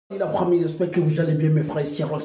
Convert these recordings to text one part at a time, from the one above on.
La famille, j'espère que vous allez bien mes frères et sœurs.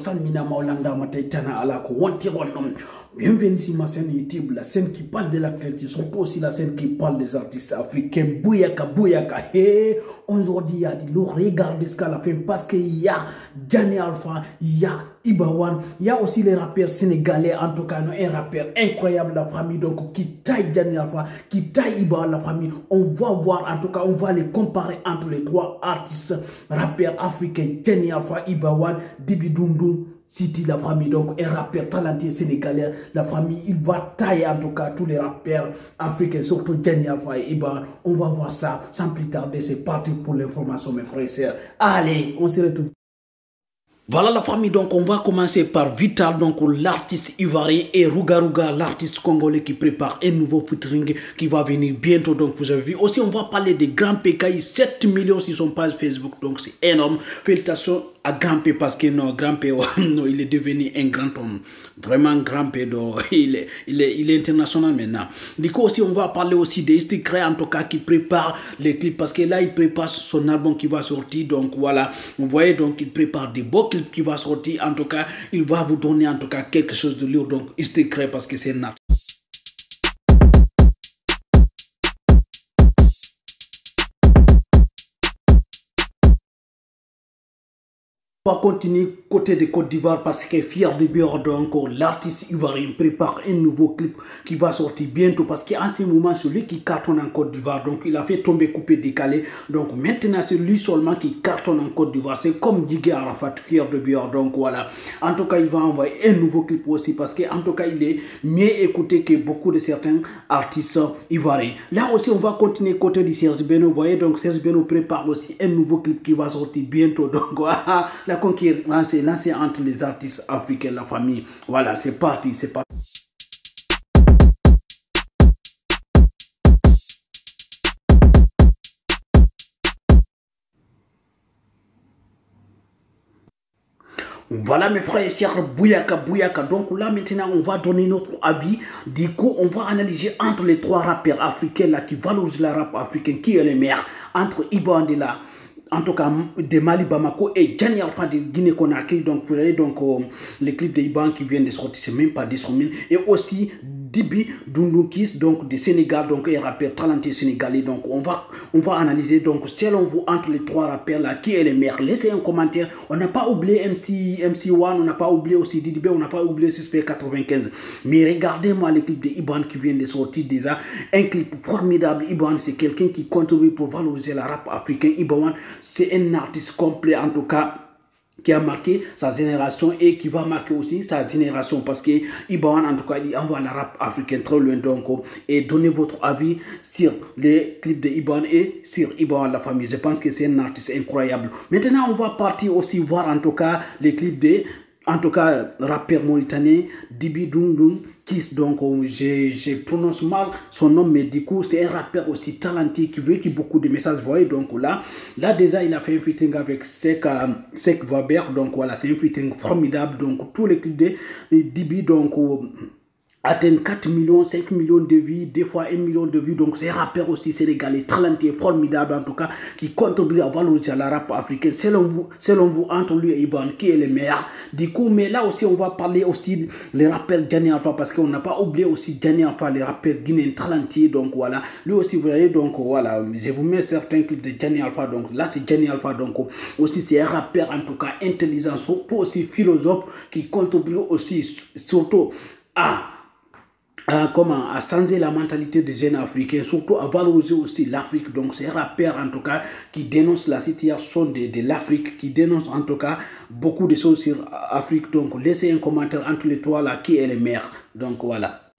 Bienvenue sur ma chaîne YouTube, la scène qui parle de l'actualité, surtout aussi la scène qui parle des artistes africains. Bouyaka, bouyaka. Hey, aujourd'hui, il y a du lourd. Regardez ce qu'elle a fait parce qu'il y a Jani Alpha, il y a Ibawan, il y a aussi les rappeurs sénégalais. En tout cas, un rappeur incroyable, la famille, donc qui taille Jani Alpha, qui taille Ibawan, la famille. On va voir, en tout cas, on va les comparer entre les trois artistes rappeurs africains. Jani Alpha, Ibawan, Dibi Doundou, City, la famille, donc un rappeur talentueux sénégalais, la famille, il va tailler en tout cas tous les rappeurs africains, surtout Jani Alpha et Ibawan. On va voir ça sans plus tarder, c'est parti pour l'information mes frères et sœurs. Allez, on se retrouve. Voilà la famille, donc on va commencer par Vital, donc l'artiste ivoirien, et Rouga Rouga, l'artiste congolais qui prépare un nouveau featuring qui va venir bientôt. Donc vous avez vu aussi, on va parler des Grand PKI, 7 millions sur son page Facebook, donc c'est énorme. Félicitations à Grand P parce que non, Grand P, non, il est devenu un grand homme. Vraiment Grand P, donc, il est international maintenant. Du coup aussi, on va parler aussi des Stikray, en tout cas, qui prépare les clips parce que là, il prépare son album qui va sortir. Donc voilà, vous voyez, donc il prépare des beaux clips qui va sortir. En tout cas, il va vous donner en tout cas quelque chose de lourd. Donc Stikray parce que c'est un artiste. On va continuer côté de Côte d'Ivoire parce que fier de Bior, donc l'artiste ivoirien prépare un nouveau clip qui va sortir bientôt parce qu'en ce moment celui qui cartonne en Côte d'Ivoire, donc il a fait tomber coupé décalé, donc maintenant c'est lui seulement qui cartonne en Côte d'Ivoire, c'est comme Digué Arafat, fier de Bior, donc voilà. En tout cas il va envoyer un nouveau clip aussi parce qu'en tout cas il est mieux écouté que beaucoup de certains artistes ivoiriens. Là aussi on va continuer côté de Serge Beno, vous voyez, donc Serge Beno prépare aussi un nouveau clip qui va sortir bientôt, donc voilà. La concurrence est lancée entre les artistes africains, la famille. Voilà, c'est parti, c'est parti. Voilà mes frères et sœurs, bouyaka, bouyaka. Donc là maintenant on va donner notre avis. Du coup on va analyser entre les trois rappeurs africains là qui valorisent la rap africain, qui est le meilleur. Entre Ibawan de la, en tout cas de Mali Bamako, et Jani Alpha de Guinée Conakry. Donc vous voyez donc les clips de Ibawan qui viennent de sortir, c'est même pas 10 000. Et aussi Dibi Doundou, donc du Sénégal, donc un rappeur talentueux sénégalais. Donc on va analyser donc selon vous entre les trois rappeurs là qui est le meilleur. Laissez un commentaire. On n'a pas oublié MC1, on n'a pas oublié aussi Didibé, on n'a pas oublié Suspect 95. Mais regardez-moi les clips de Ibawan qui viennent de sortir déjà. Un clip formidable. Ibawan c'est quelqu'un qui contribue pour valoriser la rap africain. Ibawan c'est un artiste complet en tout cas, qui a marqué sa génération et qui va marquer aussi sa génération parce que Ibawan en tout cas il envoie la rap africain très loin. Donc et donnez votre avis sur les clips de Ibawan et sur Ibawan la famille. Je pense que c'est un artiste incroyable. Maintenant on va partir aussi voir en tout cas les clips de, en tout cas rappeur mauritanien Dibi Doundou. Donc je prononce mal son nom, mais du coup c'est un rappeur aussi talentueux qui veut beaucoup de messages, vous voyez. Donc là déjà il a fait un featuring avec Sek Vaber, donc voilà, c'est un featuring formidable. Donc tous les clips de Dibi donc atteint 4 millions, 5 millions de vues, des fois 1 million de vues. Donc c'est un rappeur aussi sénégalais, talentueux, formidable en tout cas, qui contribue à valoriser la rap africaine. Selon vous entre lui et Ibawan, qui est le meilleur? Du coup, mais là aussi on va parler aussi les rappeurs Jani Alpha parce qu'on n'a pas oublié aussi Jani Alpha, les rappeurs guinéens talentueux. Donc voilà, lui aussi vous voyez, donc voilà, je vous mets certains clips de Jani Alpha. Donc là c'est Jani Alpha, donc aussi c'est un rappeur en tout cas intelligent, surtout aussi philosophe, qui contribue aussi surtout à changer la mentalité des jeunes africains, surtout à valoriser aussi l'Afrique. Donc c'est un rappeur en tout cas qui dénonce la situation de l'Afrique, qui dénonce en tout cas beaucoup de choses sur l'Afrique. Donc laissez un commentaire entre les trois là qui est le meilleur. Donc voilà.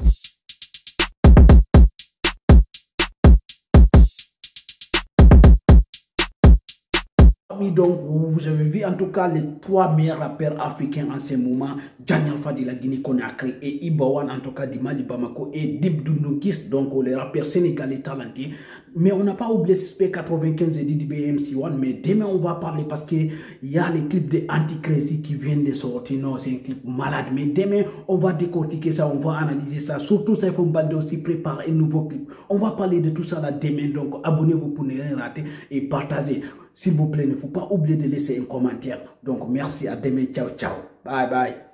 Donc vous avez vu en tout cas les trois meilleurs rappeurs africains en ce moment, Jani Alpha de la Guinée Conakry et Ibawan en tout cas du Mali Bamako et Dib Doundou, donc les rappeurs sénégalais talentueux. Mais on n'a pas oublié Suspect 95 et Didibé MC1, mais demain on va parler parce que il y a les clips de Anticrazy qui viennent de sortir. Non, c'est un clip malade, mais demain on va décortiquer ça, on va analyser ça. Surtout ça, il faut aussi préparer un nouveau clip. On va parler de tout ça là demain, donc abonnez-vous pour ne rien rater et partagez. S'il vous plaît, il ne faut pas oublier de laisser un commentaire. Donc merci, à demain, ciao, ciao. Bye, bye.